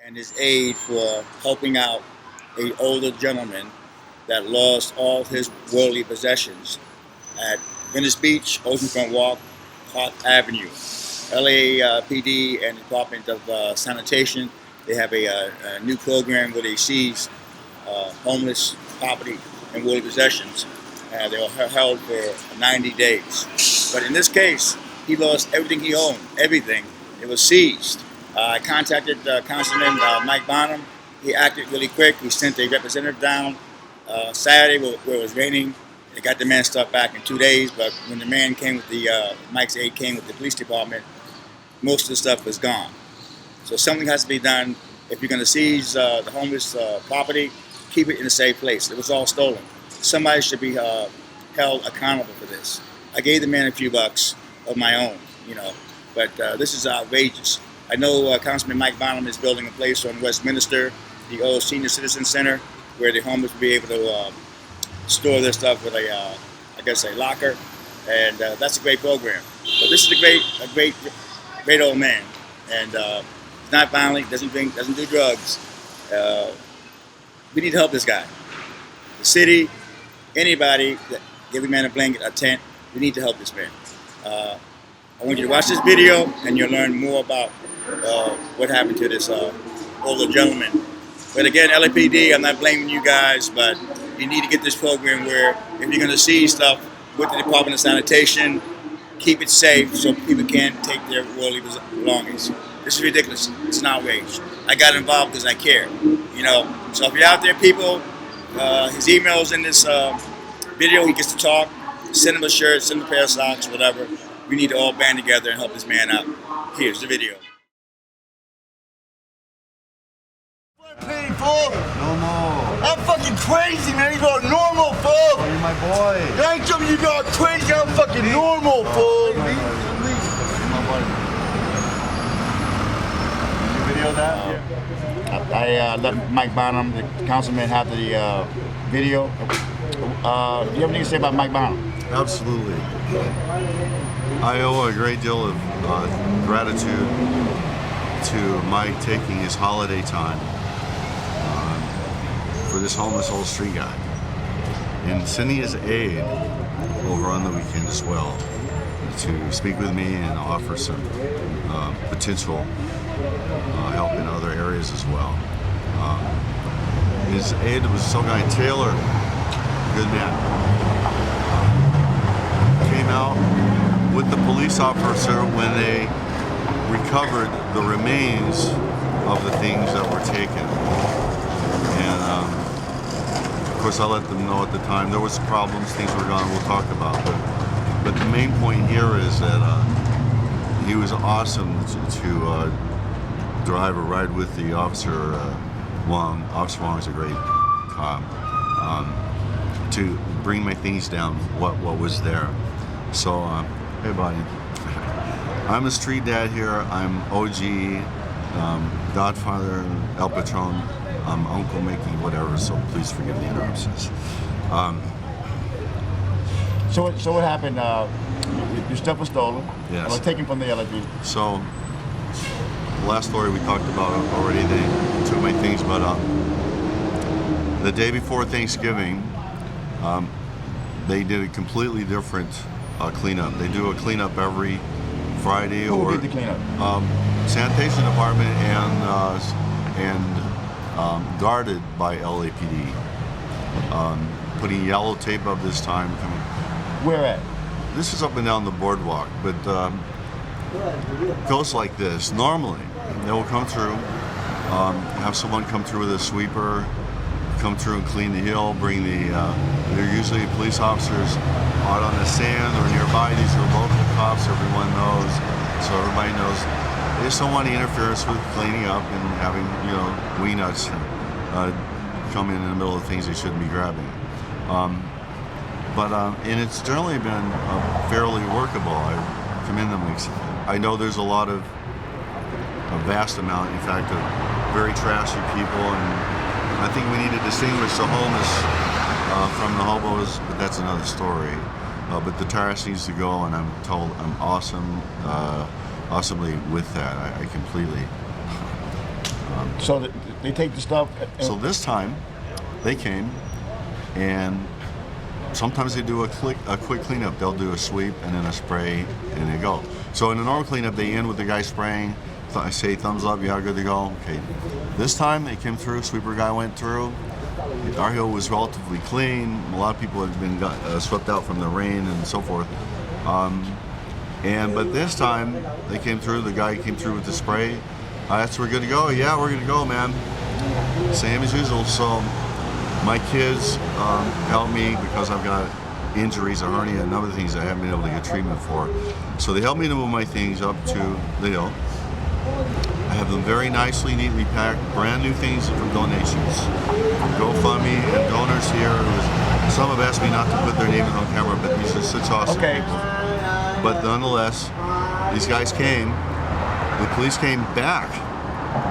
and his aide for helping out a older gentleman that lost all his worldly possessions at Venice Beach, Oceanfront Walk, Park Avenue. LAPD and Department of Sanitation, they have a new program where they seize homeless property and worldly possessions. They were held for 90 days. But in this case, he lost everything he owned, everything. It was seized. I contacted Councilman Mike Bonham. He acted really quick. We sent a representative down Saturday where it was raining. They got the man's stuff back in 2 days, but when the man came with Mike's aide came with the police department, most of the stuff was gone. So something has to be done. If you're going to seize the homeless property, keep it in a safe place. It was all stolen. Somebody should be held accountable for this. I gave the man a few bucks of my own, but this is outrageous. I know Councilman Mike Bonham is building a place on Westminster, the old Senior Citizen Center, where the homeless will be able to store their stuff with a locker, and that's a great program. But this is a great old man, and he's not violent, doesn't drink, doesn't do drugs. We need to help this guy. The city, anybody, give a man a blanket, a tent. We need to help this man. I want you to watch this video, and you'll learn more about what happened to this older gentleman. But again, LAPD, I'm not blaming you guys, but you need to get this program where if you're going to seize stuff with the Department of Sanitation, keep it safe so people can't take their worldly belongings. This is ridiculous. It's an outrage. I got involved because I care. So if you're out there, people, his email's in this video. He gets to talk. Send him a shirt, send him a pair of socks, whatever. We need to all band together and help this man out. Here's the video. Fool. No more. I'm fucking crazy, man. You got normal, fool. Oh, you're my boy. I ain't telling you got crazy. I'm fucking normal, fool. You're my boy. Did you video that? I let Mike Bonham, the councilman, have the video. Do you have anything to say about Mike Bonham? Absolutely. I owe a great deal of gratitude to Mike taking his holiday time for this homeless old street guy, and sending his aide over on the weekend as well to speak with me and offer some potential help in other areas as well. His aide was some guy, Taylor, good man. Came out with the police officer when they recovered the remains of the things that were taken. And of course, I let them know at the time there was problems, things were gone, we'll talk about. But the main point here is that he was awesome to drive or ride with the officer Wong. Officer Wong is a great cop. To bring my things down, what was there. So, hey buddy, I'm a street dad here. I'm OG, Godfather, El Patron. I'm uncle making whatever, so please forgive the interruptions. So what happened? Your stuff was stolen. Yes. Or taken from the LAPD. So, the last story we talked about already, they took my things, but the day before Thanksgiving, they did a completely different cleanup. They do a cleanup every Friday. Who did the cleanup? Sanitation Department and guarded by LAPD. Putting yellow tape up this time. Where at? This is up and down the boardwalk, but it goes like this. Normally, they will come through, have someone come through with a sweeper, come through and clean the hill, bring they're usually police officers out on the sand or nearby. These are local cops, everyone knows, so everybody knows. They just don't want any interference with cleaning up and having, wee nuts come in the middle of things they shouldn't be grabbing. And it's generally been fairly workable. I commend them. I know there's a vast amount, in fact, of very trashy people, and I think we need to distinguish the homeless from the hobos, but that's another story. But the trash needs to go, and I'm told I'm awesomely with that. I completely So they take the stuff. So this time, they came, and sometimes they do a quick cleanup. They'll do a sweep and then a spray, and they go. So in a normal cleanup, they end with the guy spraying. I say thumbs up, yeah, good to go. Okay. This time they came through. Sweeper guy went through. Our hill was relatively clean. A lot of people had been swept out from the rain and so forth. But this time they came through. The guy came through with the spray. That's we're good to go. Yeah, we're good to go, man. Same as usual. So my kids helped me because I've got injuries, a hernia, and other things I haven't been able to get treatment for. So they helped me to move my things up to the hill. I have them very nicely, neatly packed, brand new things from donations. GoFundMe and donors here. Some have asked me not to put their names on camera, but these are such awesome people. But nonetheless, these guys came. The police came back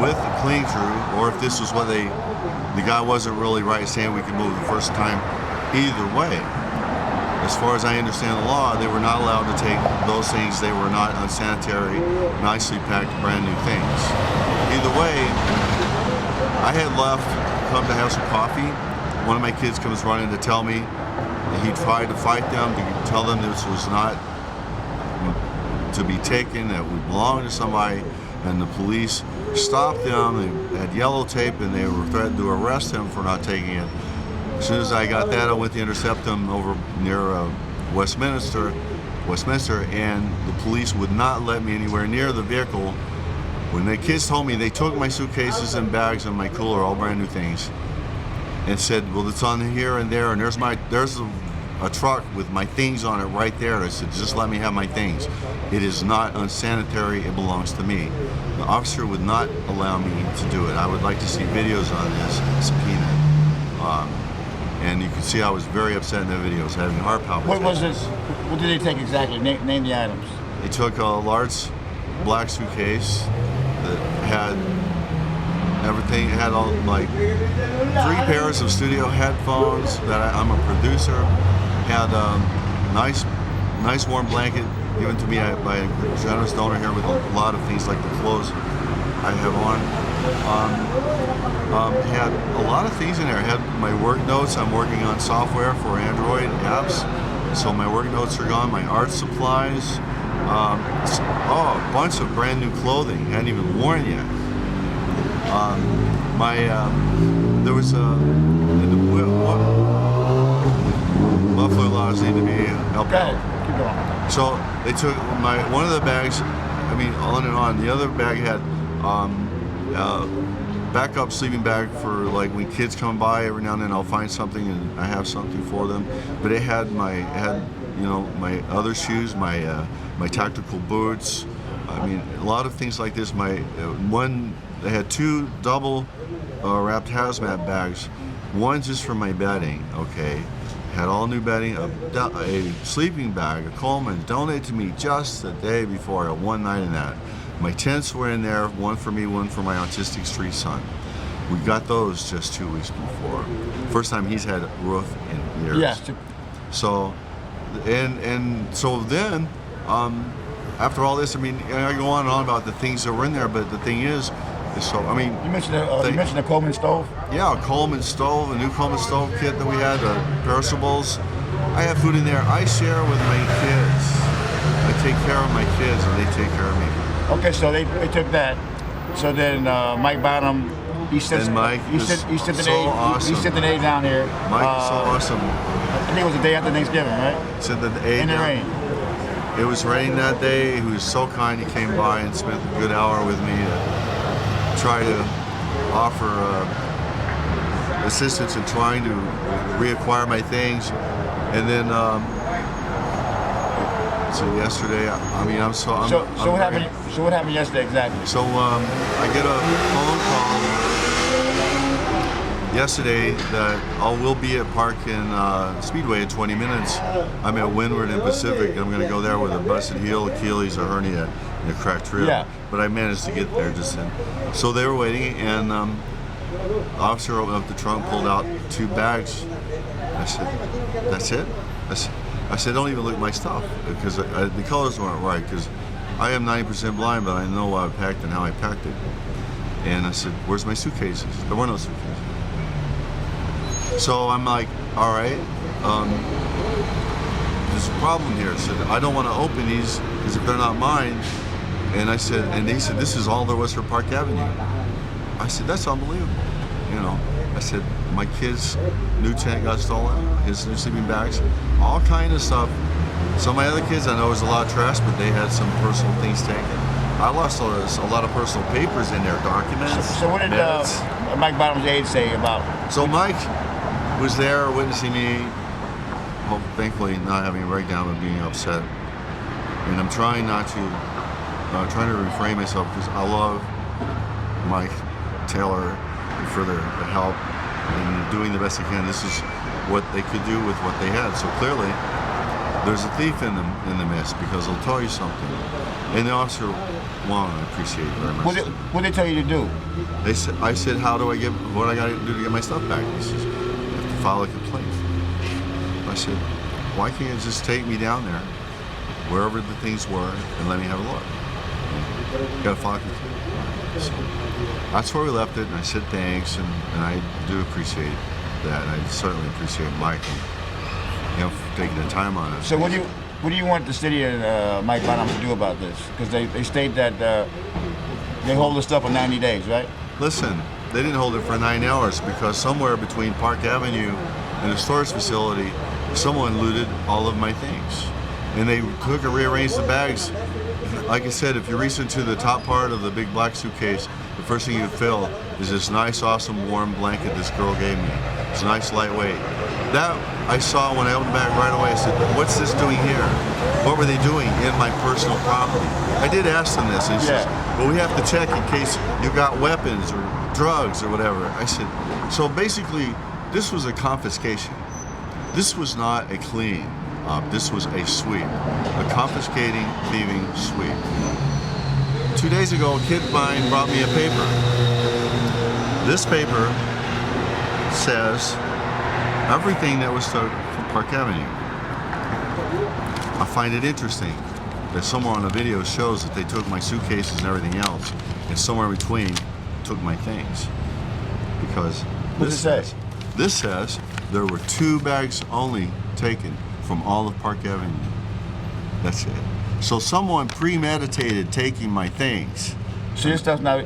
with the clean crew, or if this was what the guy wasn't really right saying we could move the first time. Either way, as far as I understand the law, they were not allowed to take those things. They were not unsanitary, nicely packed, brand new things. Either way, I had left, come to have some coffee. One of my kids comes running to tell me that he tried to fight them, to tell them this was not to be taken, that we belonged to somebody, and the police stopped them. They had yellow tape, and they were threatened to arrest him for not taking it. As soon as I got that, I went to intercept them over near Westminster, and the police would not let me anywhere near the vehicle. When the kids told me, they took my suitcases and bags and my cooler, all brand new things, and said, well, it's on here and there, and there's a truck with my things on it right there. I said, just let me have my things. It is not unsanitary, it belongs to me. The officer would not allow me to do it. I would like to see videos on this subpoena. And you can see I was very upset in the videos, having heart palpitations. What was this? What did they take exactly? Name the items. They took a large black suitcase that had everything. It had all like 3 pairs of studio headphones. I'm a producer. Had a nice warm blanket given to me by a generous donor here with a lot of things like the clothes I have on. Had a lot of things in there. I had my work notes. I'm working on software for Android apps, so my work notes are gone. My art supplies. A bunch of brand new clothing. Hadn't even worn yet. There was Buffalo laws need to be helped out. Keep going. So they took one of the bags. I mean, on and on. The other bag had backup sleeping bag for like when kids come by. Every now and then I'll find something and I have something for them. But it had my other shoes, my tactical boots. I mean, a lot of things like this. They had 2 double wrapped hazmat bags. One just for my bedding. Okay, had all new bedding. A sleeping bag, a Coleman, donated to me just the day before. I had one night in that. My tents were in there, one for me, one for my autistic street son. We got those just 2 weeks before. First time he's had a roof in years. Yes. So, so then, after all this, I mean, I go on and on about the things that were in there, but the thing is, so I mean, you mentioned the Coleman stove. Yeah, a Coleman stove, a new Coleman stove kit that we had, perishables. I have food in there. I share with my kids. I take care of my kids, and they take care of me. Okay, so they took that. So then Mike Bottom, he sent an aide down here. Mike is so awesome. I think it was the day after Thanksgiving, right? Sent the aide in the rain. It was raining that day. He was so kind. He came by and spent a good hour with me to try to offer assistance in trying to reacquire my things. And then, so yesterday, I mean, So what happened yesterday exactly? So I get a phone call yesterday that we'll be at Park and Speedway in 20 minutes. I'm at Windward and Pacific. I'm going to go there with a busted heel, Achilles, a hernia, and a cracked rib. Yeah. But I managed to get there just then. So they were waiting, and the officer opened up the trunk, pulled out 2 bags. I said, "That's it?" I said, "Don't even look at my stuff," because the colors weren't right, because I am 90% blind, but I know what I packed and how I packed it. And I said, where's my suitcases? There were no suitcases. So I'm like, all right, there's a problem here. I said, I don't want to open these because if they're not mine. And I said, and they said, this is all there was for Park Avenue. I said, that's unbelievable. You know, I said, my kid's new tent got stolen, his new sleeping bags, all kind of stuff. Some of my other kids, I know was a lot of trash, but they had some personal things taken. I lost a lot of personal papers in there, documents. So what did Mike Bottom's aide say about? So Mike was there witnessing me, well, thankfully not having a breakdown but being upset. And I'm trying not to, trying to refrain myself because I love Mike Taylor for their help and doing the best they can. This is what they could do with what they had. So clearly, there's a thief in the midst because they'll tell you something. And the officer, well, I appreciate it very much. What did they tell you to do? I said, how do I get, what I got to do to get my stuff back? He says, you have to file a complaint. I said, why can't you just take me down there, wherever the things were, and let me have a look? You got to file a complaint. So that's where we left it, and I said thanks, and I do appreciate that. I certainly appreciate Mike and, for taking the time on it. So what do you want the city and Mike Bottom to do about this? Because they state that they hold the stuff for 90 days, right? Listen, they didn't hold it for 9 hours because somewhere between Park Avenue and the storage facility, someone looted all of my things. And they took and rearranged the bags. Like I said, if you reach into the top part of the big black suitcase, the first thing you feel is this nice, awesome, warm blanket this girl gave me. It's nice, lightweight. That I saw when I opened the bag right away. I said, what's this doing here? What were they doing in my personal property? I did ask them this. And he says, well, we have to check in case you got weapons or drugs or whatever. I said, so basically, this was a confiscation. This was not a clean up. This was a sweep, a confiscating, thieving sweep. 2 days ago, a kid of mine brought me a paper. This paper says everything that was from Park Avenue. I find it interesting that somewhere on the video shows that they took my suitcases and everything else, and somewhere in between took my things. Because What does it say? This says there were 2 bags only taken from all of Park Avenue. That's it. So someone premeditated taking my things. So your stuff's not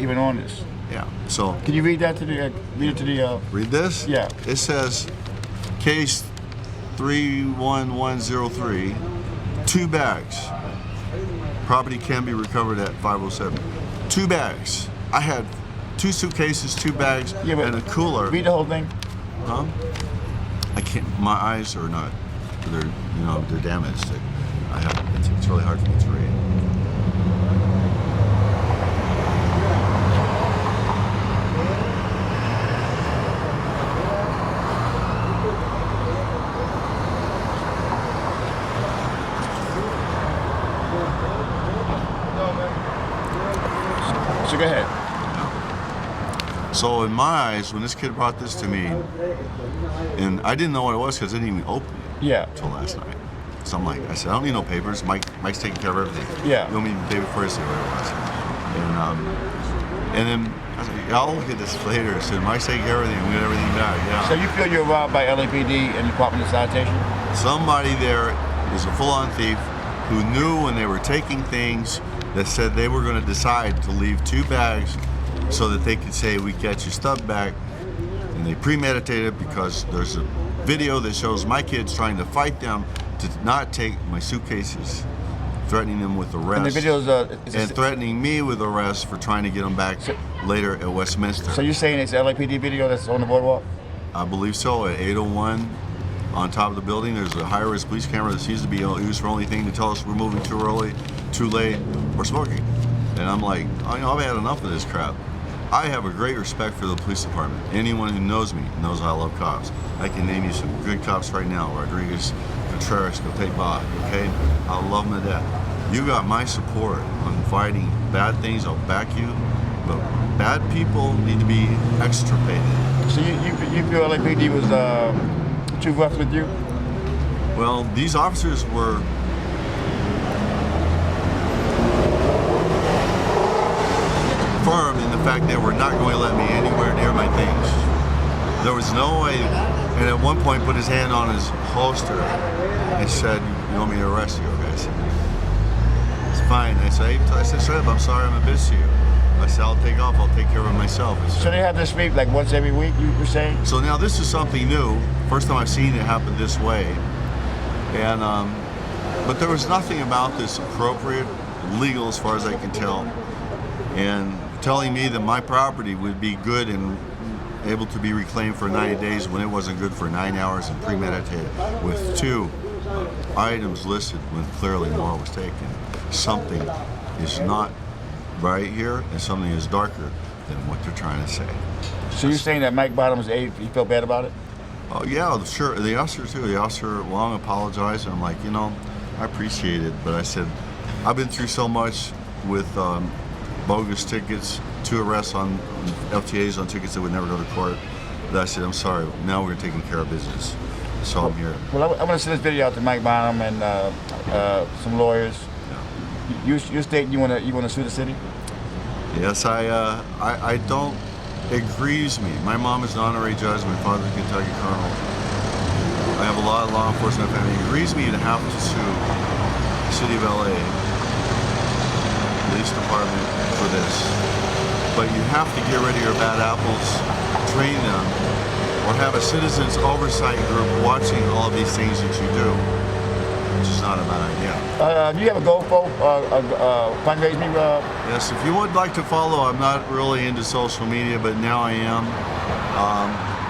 even on this. Yeah. So Can you read that to the read this? Yeah. It says case 31103, 2 bags. Property can be recovered at 507. 2 bags. I had 2 suitcases, 2 bags, and a cooler. Read the whole thing. Huh? I can't. My eyes are not. They're they're damaged. It's really hard for me to read. So go ahead. So in my eyes, when this kid brought this to me, and I didn't know what it was because I didn't even open it until last night. So I'm like, I said, I don't need no papers. Mike's taking care of everything. Yeah. You want me David Busch or whatever it was. And then I was like, I'll look at this later. I said, Mike's taking care of everything. We got everything back. Yeah. So you feel you're robbed by LAPD and the Department of Sanitation? Somebody there is a full-on thief who knew when they were taking things that said they were going to decide to leave 2 bags so that they could say, we got your stuff back. And they premeditated because there's a video that shows my kids trying to fight them to not take my suitcases, threatening them with arrest. And the video's and threatening me with arrest for trying to get them back later at Westminster. So you're saying it's LAPD video that's on the boardwalk? I believe so. At 801 on top of the building, there's a high-res police camera that seems to be used for only thing to tell us we're moving too early, too late, or smoking. And I'm like, I've had enough of this crap. I have a great respect for the police department. Anyone who knows me knows I love cops. I can name you some good cops right now. Rodriguez, Contreras, Goteba, okay? I love them to death. You got my support on fighting bad things. I'll back you. But bad people need to be extirpated. So you feel LAPD was too rough with you? Well, these officers were firm. fact, they were not going to let me anywhere near my things. There was no way, and at one point put his hand on his holster and said, "You want me to arrest you?" I said, "It's fine." I said, "Shut up, I'm sorry, I'm a bitch to you." I said, "I'll take off, I'll take care of it myself." So they have this meet like once every week, you were saying? So now this is something new. First time I've seen it happen this way. And, but there was nothing about this appropriate, legal as far as I can tell. And telling me that my property would be good and able to be reclaimed for 90 days when it wasn't good for 9 hours and premeditated with 2 items listed when clearly more was taken. Something is not right here and something is darker than what they're trying to say. So you're saying that Mike Bottoms, he felt bad about it? Oh yeah, sure. The officer too. The officer long apologized, and I'm like, I appreciate it, but I said, I've been through so much with bogus tickets, 2 arrests on FTAs on tickets that would never go to court, that I said, I'm sorry, now we're taking care of business. So I'm here. Well, I'm going to send this video out to Mike Bottom and some lawyers. Yeah. You're stating you want to sue the city? Yes, I don't. It grieves me. My mom is an honorary judge. My father's a Kentucky colonel. I have a lot of law enforcement family. It grieves me to have to sue the city of LA, police department for this. But you have to get rid of your bad apples, train them, or have a citizens oversight group watching all of these things that you do, which is not a bad idea. Do you have a GoFo fundraising? Yes, if you would like to follow, I'm not really into social media, but now I am.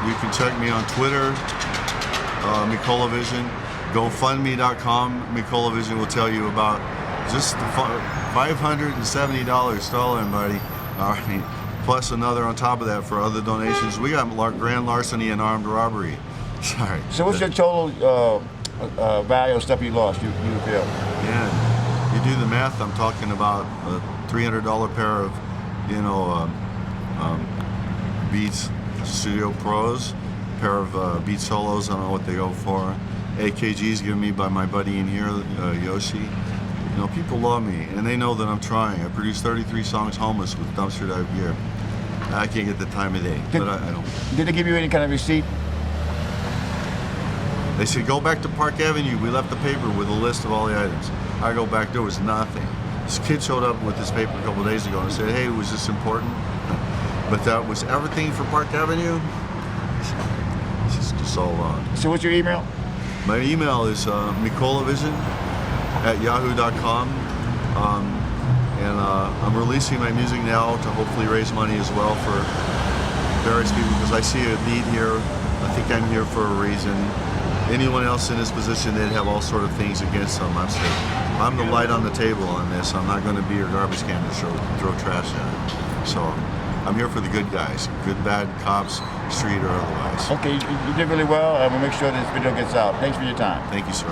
You can check me on Twitter, McCullovision, GoFundMe.com. McCullovision will tell you about just the $570 stolen, buddy. All right, plus another on top of that for other donations. We got grand larceny and armed robbery. Sorry. So what's your total value of stuff you lost? You feel? Yeah, you do the math. I'm talking about a $300 pair of, Beats Studio Pros, pair of Beat Solos. I don't know what they go for. AKGs given me by my buddy in here, Yoshi. People love me, and they know that I'm trying. I produced 33 songs homeless with dumpster dive gear. I can't get the time of day, but I don't. Did they give you any kind of receipt? They said, go back to Park Avenue. We left the paper with a list of all the items. I go back, there was nothing. This kid showed up with this paper a couple of days ago and said, hey, was this important? But that was everything for Park Avenue. It's just all wrong. So what's your email? My email is McCullovision@yahoo.com. And I'm releasing my music now to hopefully raise money as well for various people, because I see a need here. I think I'm here for a reason. Anyone else in this position, they'd have all sort of things against them. I'm the light on the table on this. I'm not going to be your garbage can to throw trash at. So I'm here for the good guys, good, bad cops, street or otherwise. Okay, you did really well. We'll make sure this video gets out. Thanks for your time. Thank you, sir.